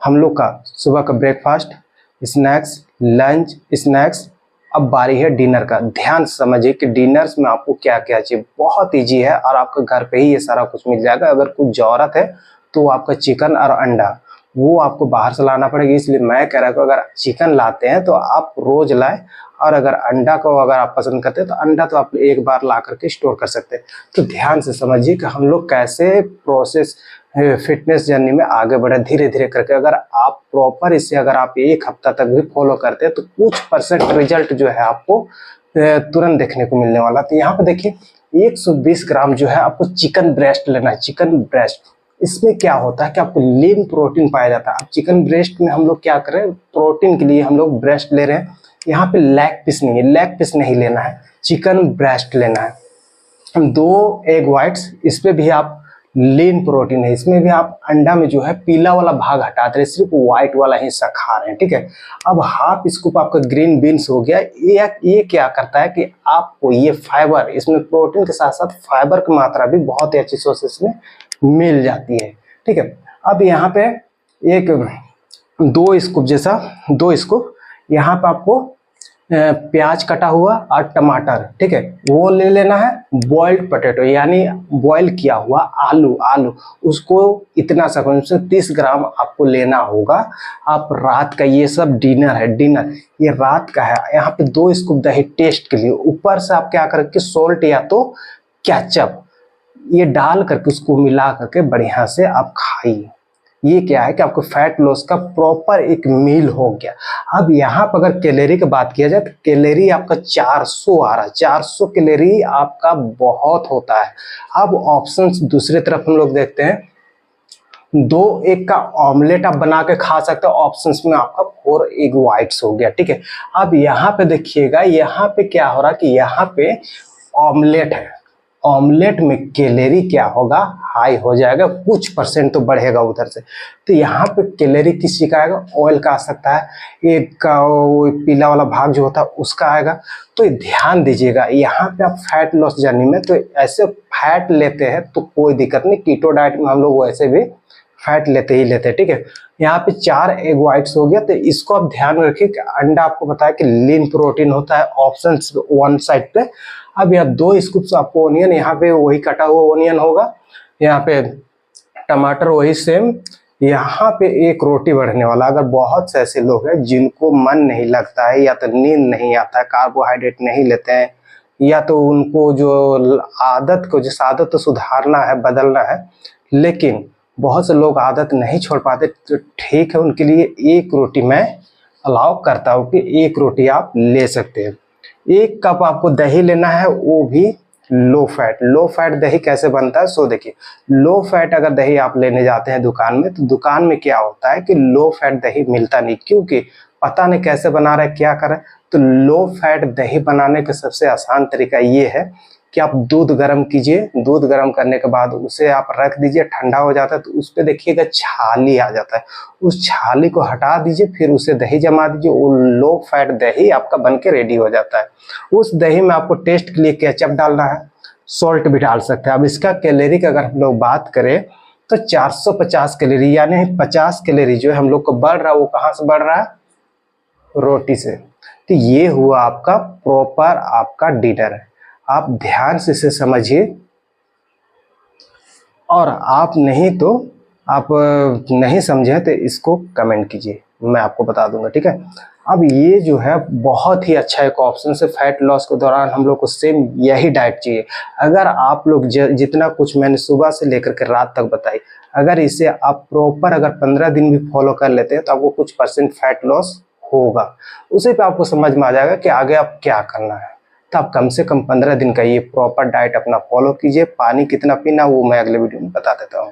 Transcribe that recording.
हम लोग का सुबह का ब्रेकफास्ट, स्नैक्स, लंच, स्नैक्स। अब बारी है डिनर का। ध्यान से समझिए कि डिनर्स में आपको क्या क्या चाहिए। बहुत ईजी है और आपके घर पे ही ये सारा कुछ मिल जाएगा। अगर कुछ ज़रूरत है तो आपका चिकन और अंडा वो आपको बाहर से लाना पड़ेगा, इसलिए मैं कह रहा हूँ अगर चिकन लाते हैं तो आप रोज लाएं, और अगर अंडा को अगर आप पसंद करते हैं तो अंडा तो आप एक बार ला करके स्टोर कर सकते हैं। तो ध्यान से समझिए कि हम लोग कैसे प्रोसेस फिटनेस जर्नी में आगे बढ़े धीरे धीरे करके। अगर आप प्रॉपर इसे अगर आप एक हफ्ता तक भी फॉलो करते हैं तो कुछ परसेंट रिजल्ट जो है आपको तुरंत देखने को मिलने वाला। तो यहाँ पे देखिए 120 ग्राम जो है आपको चिकन ब्रेस्ट लेना है। चिकन ब्रेस्ट, इसमें क्या होता है कि आपको लीन प्रोटीन पाया जाता है। अब चिकन ब्रेस्ट में हम लोग क्या करें, प्रोटीन के लिए हम लोग ब्रेस्ट ले रहे हैं। यहाँ पे लेग पीस नहीं है, लेग पीस नहीं लेना है, चिकन ब्रेस्ट लेना है। 2 एग वाइट्स, इस पे भी आप लीन प्रोटीन है। इसमें भी आप अंडा में जो है पीला वाला भाग हटा दे रहे, सिर्फ व्हाइट वाला हिस्सा खा रहे हैं, ठीक है। अब हाफ स्कूप आपका ग्रीन बीन्स हो गया। ये क्या करता है कि आपको ये फाइबर, इसमें प्रोटीन के साथ साथ फाइबर की मात्रा भी बहुत ही अच्छी सोर्सेस में मिल जाती है, ठीक है। अब यहाँ पे एक 2 स्कूप जैसा 2 स्कूप यहाँ पे आपको प्याज कटा हुआ और टमाटर, ठीक है, वो ले लेना है। बॉइल्ड पोटैटो यानी बॉईल किया हुआ आलू उसको इतना सा 30 ग्राम आपको लेना होगा। आप रात का, ये सब डिनर है, डिनर ये रात का है। यहाँ पे 2 स्कूप दही टेस्ट के लिए, ऊपर से आप क्या करेंगे सॉल्ट या तो केचप ये डाल करके उसको मिला करके बढ़िया से आप खाइए। ये क्या है कि आपको फैट लॉस का प्रॉपर एक मील हो गया। अब यहाँ पर अगर कैलोरी की बात किया जाए तो कैलोरी आपका 400 आ रहा है। 400 कैलोरी आपका बहुत होता है। अब ऑप्शंस दूसरी तरफ हम लोग देखते हैं, 2 एग का ऑमलेट आप बना के खा सकते हो। ऑप्शंस में आपका 4 एग वाइट्स हो गया, ठीक है। अब यहाँ पे देखिएगा, यहाँ पे क्या हो रहा है कि यहाँ पे ऑमलेट है। ऑमलेट में कैलोरी क्या होगा, हाई हो जाएगा, कुछ परसेंट तो बढ़ेगा उधर से। तो यहाँ पे कैलोरी किस चीज का आएगा, ऑयल का आ सकता है, एक का वो पीला वाला भाग जो होता है उसका आएगा। तो ध्यान दीजिएगा, यहाँ पे आप फैट लॉस जर्नी में तो ऐसे फैट लेते हैं तो कोई दिक्कत नहीं। कीटो डाइट में हम लोग वैसे भी फैट लेते ही लेते हैं, ठीक है। यहाँ पे 4 एग वाइट्स हो गया। तो इसको आप ध्यान में रखिए कि अंडा आपको बताया कि लीन प्रोटीन होता है, ऑप्शन 1 साइड पे। अब यहाँ 2 स्कूप्स आपको ओनियन, यहाँ पे वही कटा हुआ ओनियन होगा, यहाँ पे टमाटर वही सेम, यहाँ पे एक रोटी बढ़ने वाला। अगर बहुत से ऐसे लोग हैं जिनको मन नहीं लगता है, या तो नींद नहीं आता है, कार्बोहाइड्रेट नहीं लेते हैं, या तो उनको जो आदत को, जिस आदत को सुधारना है, बदलना है, लेकिन बहुत से लोग आदत नहीं छोड़ पाते, तो ठीक है, उनके लिए एक रोटी मैं अलाउ करता हूँ कि एक रोटी आप ले सकते हैं। 1 कप आपको दही लेना है, वो भी लो फैट। लो फैट दही कैसे बनता है, सो देखिए, लो फैट अगर दही आप लेने जाते हैं दुकान में, तो दुकान में क्या होता है कि लो फैट दही मिलता नहीं, क्योंकि पता नहीं कैसे बना रहे, क्या कर रहे। तो लो फैट दही बनाने का सबसे आसान तरीका ये है कि आप दूध गर्म कीजिए। दूध गर्म करने के बाद उसे आप रख दीजिए, ठंडा हो जाता है तो उस पर देखिएगा छाली आ जाता है, उस छाली को हटा दीजिए, फिर उसे दही जमा दीजिए। वो लो फैट दही आपका बन के रेडी हो जाता है। उस दही में आपको टेस्ट के लिए केचप डालना है, सॉल्ट भी डाल सकते हैं। अब इसका कैलोरी की अगर हम लोग बात करें तो 450 कैलोरी, यानी 50 कैलोरी जो हम लोग को बढ़ रहा है, वो कहाँ से बढ़ रहा है, रोटी से। तो ये हुआ आपका प्रॉपर आपका डिनर है। आप ध्यान से इसे समझिए, और आप नहीं समझे तो इसको कमेंट कीजिए, मैं आपको बता दूंगा, ठीक है। अब ये जो है बहुत ही अच्छा एक ऑप्शन से फैट लॉस के दौरान हम लोग को सेम यही डाइट चाहिए। अगर आप लोग जितना कुछ मैंने सुबह से लेकर के रात तक बताई, अगर इसे आप प्रॉपर अगर 15 दिन भी फॉलो कर लेते हैं तो आपको कुछ परसेंट फैट लॉस होगा। उसी पे आपको समझ में आ जाएगा कि आगे आप क्या करना है। तो आप कम से कम 15 दिन का ये प्रॉपर डाइट अपना फॉलो कीजिए। पानी कितना पीना वो मैं अगले वीडियो में बता देता हूँ।